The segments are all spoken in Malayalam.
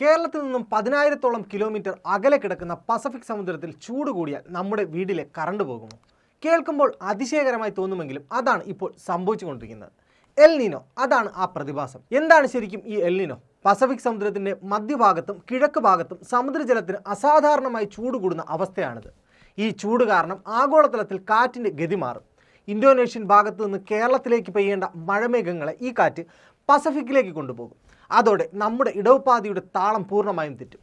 കേരളത്തിൽ നിന്നും 10,000-ഓളം കിലോമീറ്റർ അകലെ കിടക്കുന്ന പസഫിക് സമുദ്രത്തിൽ ചൂട് കൂടിയാൽ നമ്മുടെ വീട്ടിലെ കറണ്ട് പോകുമോ? കേൾക്കുമ്പോൾ അതിശയകരമായി തോന്നുമെങ്കിലും അതാണ് ഇപ്പോൾ സംഭവിച്ചുകൊണ്ടിരിക്കുന്നത്. എൽ നീനോ, അതാണ് ആ പ്രതിഭാസം. എന്താണ് ശരിക്കും ഈ എൽ നീനോ? പസഫിക് സമുദ്രത്തിൻ്റെ മധ്യഭാഗത്തും കിഴക്ക് ഭാഗത്തും സമുദ്രജലത്തിന് അസാധാരണമായി ചൂട് കൂടുന്ന അവസ്ഥയാണിത്. ഈ ചൂട് കാരണം ആഗോളതലത്തിൽ കാറ്റിൻ്റെ ഗതി മാറും. ഇന്തോനേഷ്യൻ ഭാഗത്തു നിന്ന് കേരളത്തിലേക്ക് പെയ്യേണ്ട മഴമേഘങ്ങളെ ഈ കാറ്റ് പസഫിക്കിലേക്ക് കൊണ്ടുപോകും. അതോടെ നമ്മുടെ ഇടവപ്പാതിയുടെ താളം പൂർണ്ണമായും തെറ്റും.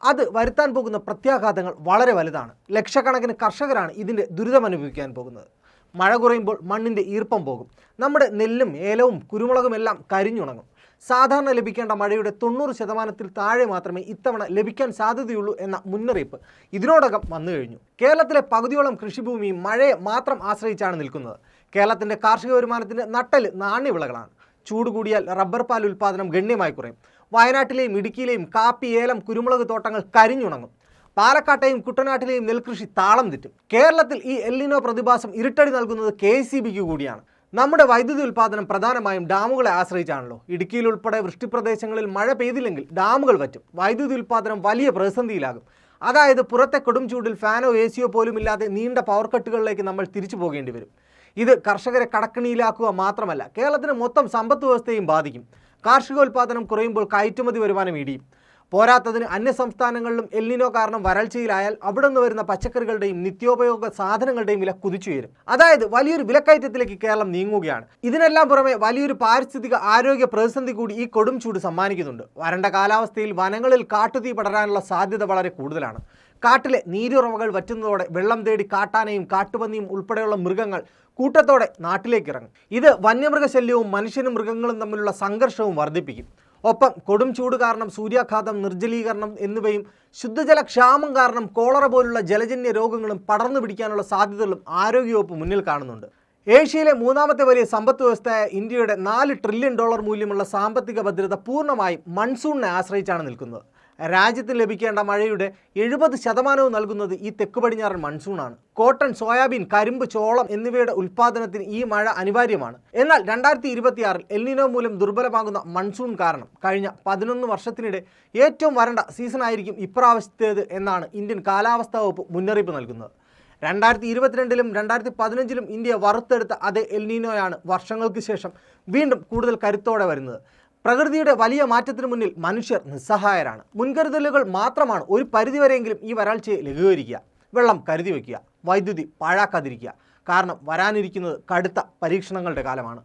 അത് വരുത്താൻ പോകുന്ന പ്രത്യാഘാതങ്ങൾ വളരെ വലുതാണ്. ലക്ഷക്കണക്കിന് കർഷകരാണ് ഇതിൻ്റെ ദുരിതമനുഭവിക്കാൻ പോകുന്നത്. മഴ കുറയുമ്പോൾ മണ്ണിൻ്റെ ഈർപ്പം പോകും. നമ്മുടെ നെല്ലും ഏലവും കുരുമുളകും എല്ലാം കരിഞ്ഞുണങ്ങും. സാധാരണ ലഭിക്കേണ്ട മഴയുടെ 90% താഴെ മാത്രമേ ഇത്തവണ ലഭിക്കാൻ സാധ്യതയുള്ളൂ എന്ന മുന്നറിയിപ്പ് ഇതിനോടകം വന്നു കഴിഞ്ഞു. കേരളത്തിലെ പകുതിയോളം കൃഷിഭൂമിയും മഴയെ മാത്രം ആശ്രയിച്ചാണ് നിൽക്കുന്നത്. കേരളത്തിൻ്റെ കാർഷിക വരുമാനത്തിൻ്റെ നട്ടെല്ല് നാണ്യവിളകളാണ്. ചൂട് കൂടിയാൽ റബ്ബർ പാൽ ഉൽപ്പാദനം ഗണ്യമായി കുറയും. വയനാട്ടിലെയും ഇടുക്കിയിലെയും കാപ്പി, ഏലം, കുരുമുളക് തോട്ടങ്ങൾ കരിഞ്ഞുണങ്ങും. പാലക്കാട്ടെയും കുട്ടനാട്ടിലെയും നെൽകൃഷി താളം തെറ്റും. കേരളത്തിൽ ഈ എൽ നീനോ പ്രതിഭാസം ഇരുട്ടടി നൽകുന്നത് KECBക്ക് കൂടിയാണ്. നമ്മുടെ വൈദ്യുതി ഉൽപ്പാദനം പ്രധാനമായും ഡാമുകളെ ആശ്രയിച്ചാണല്ലോ. ഇടുക്കിയിൽ ഉൾപ്പെടെ വൃഷ്ടിപ്രദേശങ്ങളിൽ മഴ പെയ്തില്ലെങ്കിൽ ഡാമുകൾ വറ്റും. വൈദ്യുതി ഉൽപ്പാദനം വലിയ പ്രതിസന്ധിയിലാകും. അതായത് പുറത്തെ കൊടും ചൂടിൽ ഫാനോ AC പോലും ഇല്ലാതെ നീണ്ട പവർ കട്ടുകളിലേക്ക് നമ്മൾ തിരിച്ചു പോകേണ്ടി വരും. ഇത് കർഷകരെ കടക്കണിയിലാക്കുക മാത്രമല്ല, കേരളത്തിന് മൊത്തം സമ്പദ് വ്യവസ്ഥയും ബാധിക്കും. കാർഷികോൽപാദനം കുറയുമ്പോൾ കയറ്റുമതി വരുമാനം ഇടിയും. പോരാത്തതിന് അന്യസംസ്ഥാനങ്ങളിലും എൽ നീനോ കാരണം വരൾച്ചയിലായാൽ അവിടെ നിന്ന് വരുന്ന പച്ചക്കറികളുടെയും നിത്യോപയോഗ സാധനങ്ങളുടെയും വില കുതിച്ചുയരും. അതായത് വലിയൊരു വിലക്കയറ്റത്തിലേക്ക് കേരളം നീങ്ങുകയാണ്. ഇതിനെല്ലാം പുറമെ വലിയൊരു പാരിസ്ഥിതിക ആരോഗ്യ പ്രതിസന്ധി കൂടി ഈ കൊടും ചൂട് സമ്മാനിക്കുന്നുണ്ട്. വരണ്ട കാലാവസ്ഥയിൽ വനങ്ങളിൽ കാട്ടുതീ പടരാനുള്ള സാധ്യത വളരെ കൂടുതലാണ്. കാട്ടിലെ നീരുറവകൾ വറ്റുന്നതോടെ വെള്ളം തേടി കാട്ടാനയും കാട്ടുപന്നിയും ഉൾപ്പെടെയുള്ള മൃഗങ്ങൾ കൂട്ടത്തോടെ നാട്ടിലേക്ക് ഇറങ്ങും. ഇത് വന്യമൃഗശല്യവും മനുഷ്യനും മൃഗങ്ങളും തമ്മിലുള്ള സംഘർഷവും വർദ്ധിപ്പിക്കും. ഒപ്പം കൊടും ചൂട് കാരണം സൂര്യാഘാതം, നിർജ്ജലീകരണം എന്നിവയും ശുദ്ധജല ക്ഷാമം കാരണം കോളറ പോലുള്ള ജലജന്യ രോഗങ്ങളും പടർന്നു പിടിക്കാനുള്ള സാധ്യതകളും ആരോഗ്യവകുപ്പ് മുന്നിൽ കാണുന്നുണ്ട്. ഏഷ്യയിലെ മൂന്നാമത്തെ വലിയ സമ്പദ് വ്യവസ്ഥയായ ഇന്ത്യയുടെ $4 ട്രില്യൺ മൂല്യമുള്ള സാമ്പത്തിക ഭദ്രത പൂർണ്ണമായും മൺസൂണിനെ ആശ്രയിച്ചാണ് നിൽക്കുന്നത്. രാജ്യത്തിന് ലഭിക്കേണ്ട മഴയുടെ 70% നൽകുന്നത് ഈ തെക്ക് പടിഞ്ഞാറൻ മൺസൂണാണ്. കോട്ടൺ, സോയാബീൻ, കരിമ്പ്, ചോളം എന്നിവയുടെ ഉൽപ്പാദനത്തിന് ഈ മഴ അനിവാര്യമാണ്. എന്നാൽ 2026 എൽ നീനോ മൂലം ദുർബലമാകുന്ന മൺസൂൺ കാരണം കഴിഞ്ഞ 11 വർഷത്തിനിടെ ഏറ്റവും വരണ്ട സീസണായിരിക്കും ഇപ്രാവശ്യത്തേത് എന്നാണ് ഇന്ത്യൻ കാലാവസ്ഥാ വകുപ്പ് മുന്നറിയിപ്പ് നൽകുന്നത്. 2022-ലും 2015-ലും ഇന്ത്യ വറുത്തെടുത്ത അതേ എൽ നീനോയാണ് വർഷങ്ങൾക്ക് ശേഷം വീണ്ടും കൂടുതൽ കരുത്തോടെ വരുന്നത്. പ്രകൃതിയുടെ വലിയ മാറ്റത്തിന് മുന്നിൽ മനുഷ്യർ നിസ്സഹായരാണ്. മുൻകരുതലുകൾ മാത്രമാണ് ഒരു പരിധിവരെയെങ്കിലും ഈ വരൾച്ചയെ ലഘൂകരിക്കുക. വെള്ളം കരുതി വയ്ക്കുക, വൈദ്യുതി പാഴാക്കാതിരിക്കുക. കാരണം വരാനിരിക്കുന്നത് കടുത്ത പരീക്ഷണങ്ങളുടെ കാലമാണ്.